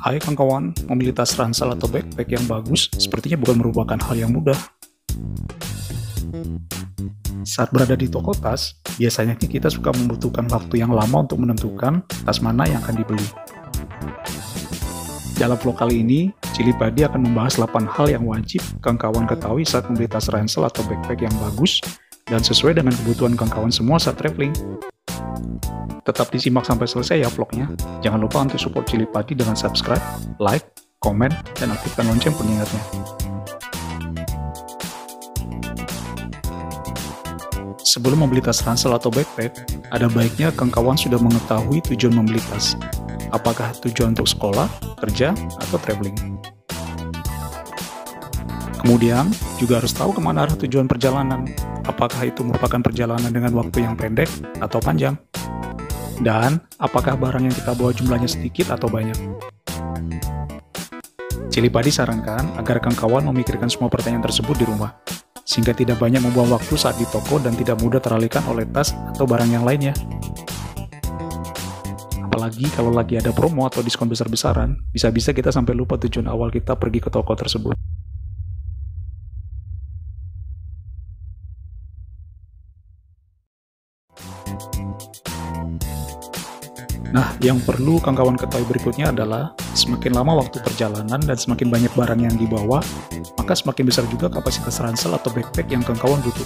Hai kawan, memilih tas ransel atau backpack yang bagus sepertinya bukan merupakan hal yang mudah. Saat berada di toko tas, biasanya kita suka membutuhkan waktu yang lama untuk menentukan tas mana yang akan dibeli. Dalam vlog kali ini, Cili Padi akan membahas 8 hal yang wajib kawan ketahui saat membeli tas ransel atau backpack yang bagus dan sesuai dengan kebutuhan kawan semua saat traveling. Tetap disimak sampai selesai ya vlognya. Jangan lupa untuk support Cili Padi dengan subscribe, like, komen, dan aktifkan lonceng pengingatnya. Sebelum membeli tas ransel atau backpack, ada baiknya kawan sudah mengetahui tujuan membeli tas. Apakah tujuan untuk sekolah, kerja, atau traveling. Kemudian, juga harus tahu kemana arah tujuan perjalanan. Apakah itu merupakan perjalanan dengan waktu yang pendek atau panjang. Dan, apakah barang yang kita bawa jumlahnya sedikit atau banyak? Cili Padi sarankan agar kawan memikirkan semua pertanyaan tersebut di rumah, sehingga tidak banyak membuang waktu saat di toko dan tidak mudah teralihkan oleh tas atau barang yang lainnya. Apalagi kalau lagi ada promo atau diskon besar-besaran, bisa-bisa kita sampai lupa tujuan awal kita pergi ke toko tersebut. Nah, yang perlu kawan ketahui berikutnya adalah semakin lama waktu perjalanan dan semakin banyak barang yang dibawa, maka semakin besar juga kapasitas ransel atau backpack yang kawan butuh.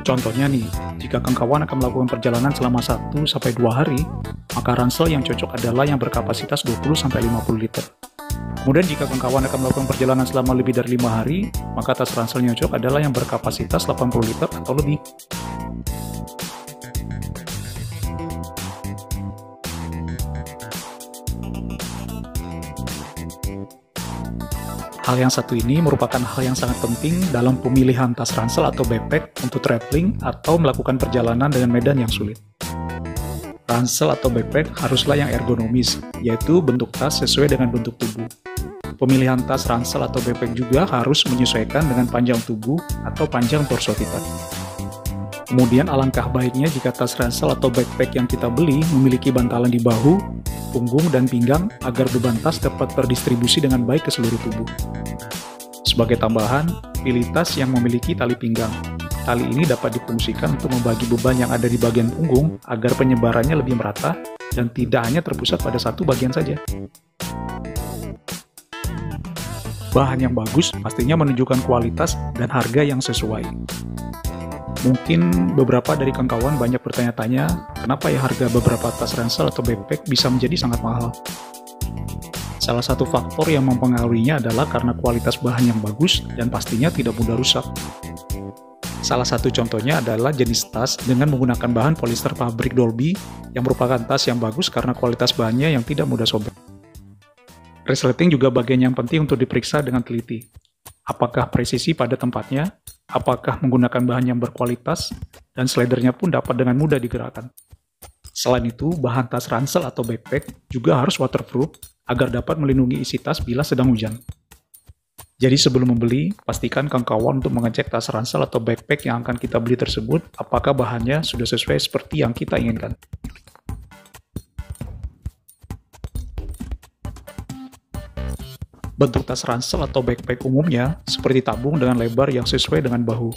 Contohnya nih, jika kawan akan melakukan perjalanan selama 1-2 hari, maka ransel yang cocok adalah yang berkapasitas 20-50 liter. Kemudian jika kawan akan melakukan perjalanan selama lebih dari 5 hari, maka tas ransel yang cocok adalah yang berkapasitas 80 liter atau lebih. Hal yang satu ini merupakan hal yang sangat penting dalam pemilihan tas ransel atau backpack untuk traveling atau melakukan perjalanan dengan medan yang sulit. Ransel atau backpack haruslah yang ergonomis, yaitu bentuk tas sesuai dengan bentuk tubuh. Pemilihan tas ransel atau backpack juga harus menyesuaikan dengan panjang tubuh atau panjang torso kita. Kemudian alangkah baiknya jika tas ransel atau backpack yang kita beli memiliki bantalan di bahu, punggung, dan pinggang agar beban tas dapat terdistribusi dengan baik ke seluruh tubuh. Sebagai tambahan, pilih tas yang memiliki tali pinggang. Tali ini dapat difungsikan untuk membagi beban yang ada di bagian punggung agar penyebarannya lebih merata dan tidak hanya terpusat pada satu bagian saja. Bahan yang bagus pastinya menunjukkan kualitas dan harga yang sesuai. Mungkin beberapa dari kawan banyak bertanya-tanya, kenapa ya harga beberapa tas ransel atau backpack bisa menjadi sangat mahal? Salah satu faktor yang mempengaruhinya adalah karena kualitas bahan yang bagus dan pastinya tidak mudah rusak. Salah satu contohnya adalah jenis tas dengan menggunakan bahan polyester pabrik Dolby yang merupakan tas yang bagus karena kualitas bahannya yang tidak mudah sobek. Resleting juga bagian yang penting untuk diperiksa dengan teliti. Apakah presisi pada tempatnya, apakah menggunakan bahan yang berkualitas, dan slidernya pun dapat dengan mudah digerakkan. Selain itu, bahan tas ransel atau backpack juga harus waterproof agar dapat melindungi isi tas bila sedang hujan. Jadi sebelum membeli, pastikan kawan untuk mengecek tas ransel atau backpack yang akan kita beli tersebut, apakah bahannya sudah sesuai seperti yang kita inginkan. Bentuk tas ransel atau backpack umumnya seperti tabung dengan lebar yang sesuai dengan bahu.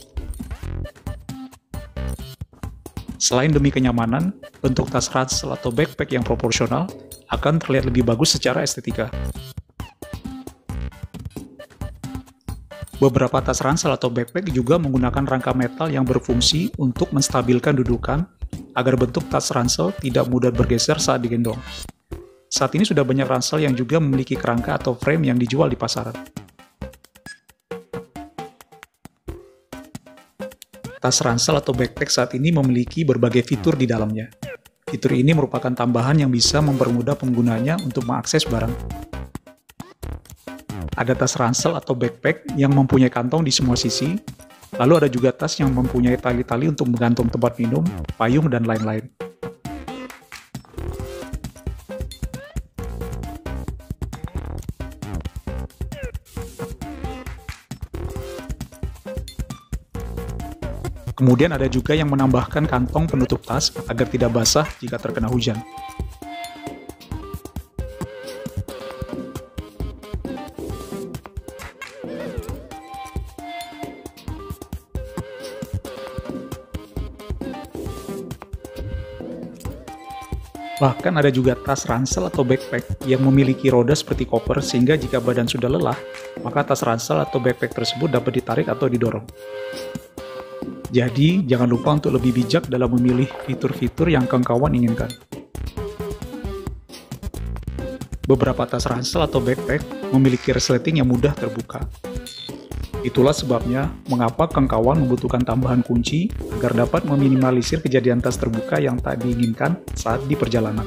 Selain demi kenyamanan, bentuk tas ransel atau backpack yang proporsional akan terlihat lebih bagus secara estetika. Beberapa tas ransel atau backpack juga menggunakan rangka metal yang berfungsi untuk menstabilkan dudukan agar bentuk tas ransel tidak mudah bergeser saat digendong. Saat ini sudah banyak ransel yang juga memiliki kerangka atau frame yang dijual di pasaran. Tas ransel atau backpack saat ini memiliki berbagai fitur di dalamnya. Fitur ini merupakan tambahan yang bisa mempermudah penggunanya untuk mengakses barang. Ada tas ransel atau backpack yang mempunyai kantong di semua sisi, lalu ada juga tas yang mempunyai tali-tali untuk menggantung tempat minum, payung, dan lain-lain. Kemudian ada juga yang menambahkan kantong penutup tas agar tidak basah jika terkena hujan. Bahkan ada juga tas ransel atau backpack yang memiliki roda seperti koper sehingga jika badan sudah lelah, maka tas ransel atau backpack tersebut dapat ditarik atau didorong. Jadi, jangan lupa untuk lebih bijak dalam memilih fitur-fitur yang kawan inginkan. Beberapa tas ransel atau backpack memiliki resleting yang mudah terbuka. Itulah sebabnya mengapa kawan membutuhkan tambahan kunci agar dapat meminimalisir kejadian tas terbuka yang tak diinginkan saat di perjalanan.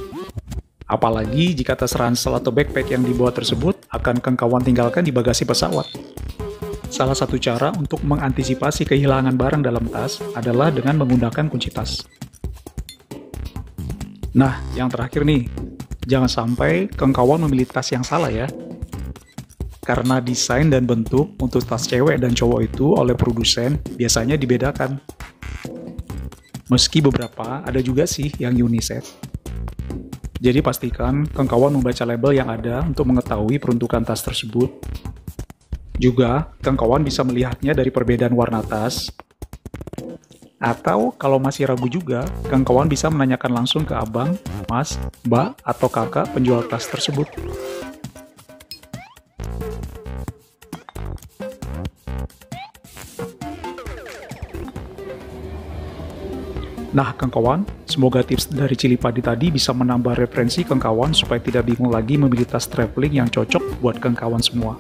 Apalagi jika tas ransel atau backpack yang dibawa tersebut akan kawan tinggalkan di bagasi pesawat. Salah satu cara untuk mengantisipasi kehilangan barang dalam tas adalah dengan menggunakan kunci tas. Nah, yang terakhir nih, jangan sampai kawan memilih tas yang salah ya. Karena desain dan bentuk untuk tas cewek dan cowok itu oleh produsen biasanya dibedakan. Meski beberapa ada juga sih yang unisex. Jadi pastikan kawan membaca label yang ada untuk mengetahui peruntukan tas tersebut. Juga, kawan bisa melihatnya dari perbedaan warna tas. Atau kalau masih ragu juga, kawan bisa menanyakan langsung ke abang, mas, mbak, atau kakak penjual tas tersebut. Nah, kawan, semoga tips dari Cili Padi tadi bisa menambah referensi kawan supaya tidak bingung lagi memilih tas traveling yang cocok buat kawan semua.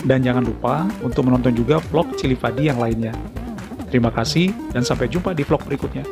Dan jangan lupa untuk menonton juga vlog Cili Padi yang lainnya. Terima kasih dan sampai jumpa di vlog berikutnya.